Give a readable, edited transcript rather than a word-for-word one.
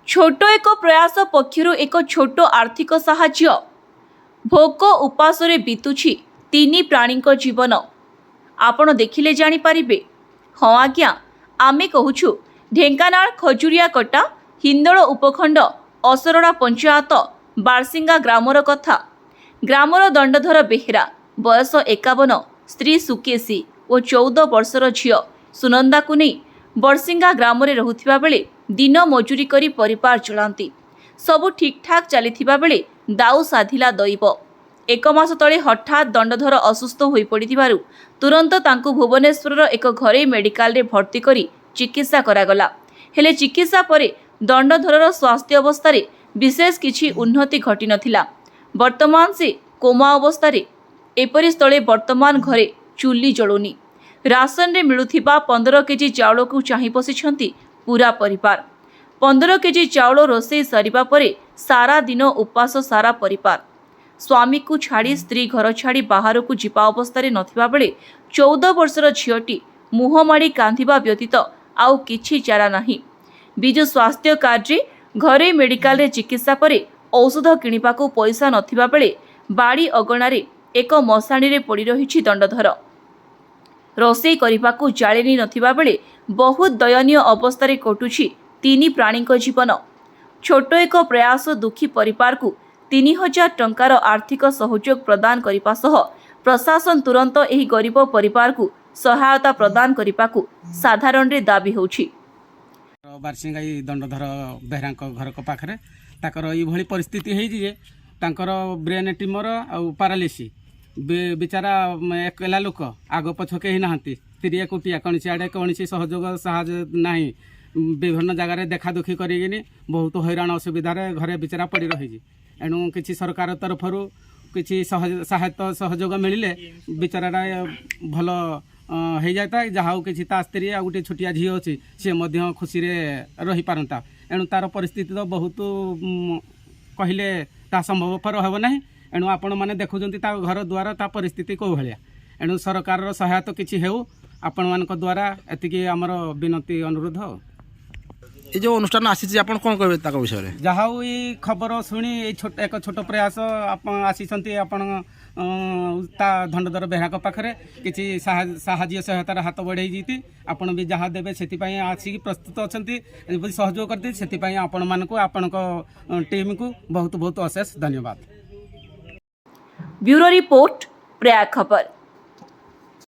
छोट एक प्रयास पक्षर एक छोट आर्थिक साहाय्य भोक उपासरे बीतुछि तीन प्राणी जीवन आपण देखिले जानीपारे। हाँ आज्ञा, आमे कहूछु ढेंकानाल खजुरिया कटा हिंदोल उपखंड असरड़ा पंचायत बारसिंगा ग्रामर कथा। ग्रामर दंडधर बेहेरा बयस 51, स्त्री सुकेशी और 14 वर्षर झील सुनंदा को नहीं बरसिंगा ग्राम में रहुथिबा बेले दिन मजूरी करी परिवार चलांती। सबु ठीक ठाक चलीथिबा बेले दाऊ साधिला दैव। एक मास तले हठात दंडधर असुस्थ होई पड़िथिबारु तुरंत तांकु भुवनेश्वर एक घरे मेडिकल रे भर्ती करी चिकित्सा करागला। हेले चिकित्सा परे दंडधरर स्वास्थ्य अवस्था रे विशेष किछि उन्नति घटी नथिला। वर्तमान से कोमा अवस्था रे। एपरि स्थले वर्तमान घरे चुल्ली जळुनी। राशन रे मिलुथिबा 15 केजी चाउल को चाहि बसिछंती पूरा परिवार। 15 केजी चाउल रोषेई सरिबा परे सारा दिन उपास सारा परिवार। स्वामी को छाड़ी स्त्री घर छाड़ी बाहर को जिपा अवस्था नथिबा बेले 14 वर्षर झीलटी मुह माड़ी कांधिबा व्यतीत आउ किछि चारा नाही। बिजु स्वास्थ्य कार्ड रे घरे मेडिकल रे चिकित्सा परे औषध किनिबाको पैसा नथिबा बेले बाड़ी अगणारे एक मशाणी रे पड़ी रहिछि दंडधर। रोषेई करिबाको जाळेनी नथिबा बेले बहुत दयनीय अवस्था रे कटुछि तीन प्राणी जीवन। छोट एक प्रयास दुखी परिवार को 3000 टंकार आर्थिक सहयोग प्रदान करिबा सह प्रशासन तुरंत एही गरीब परिवार को सहायता प्रदान करिबाकू साधारण रे दाबी होछि। बारसिंगा दंडधर बेहरा घर पाखे ताकर ये परिस्थिति है जे तांकर ब्रेन ट्यूमर आउ पारालिसी बेचारा एकला लोक आग पछ कहीं नहांती स्त्री एकुटिया कौन आड़े कौन सहयोग साहय ना विभिन्न जगार देखा दुखी करी बहुत हैरान असुविधार घरे बेचारा पड़ रही। एणु किसी सरकार तरफ किसी सहायता सहयोग मिले बेचारा भल हो जाता जहाँ किसी ता स्त्री आ गोटे छोटिया झी अच्छी सी खुशी रही पारता। एणु तार परिस्थिति तो बहुत कहले ता संभवपर हे ना। एणु आपण मैंने देखुं घर द्वार ता परिस्थिति कौ भाया। एणु सरकार सहायता किसी हो आपण मान द्वारा एतिकी आमर विनती अनुरोध। ये जो अनुष्ठान आसी आप कौन कहे विषय जहाँ ये खबर शुणी एक छोट प्रयास आसी दंडधर बेहरा पाखे किसी साहाय्य सहायतार हाथ बढ़े जीती आपण भी जहाँ देवे से आसिक प्रस्तुत अच्छा सहयोग करते से आपण मान आपण टीम को बहुत बहुत अशेष धन्यवाद। ब्यूरो रिपोर्ट, प्रयाग खबर।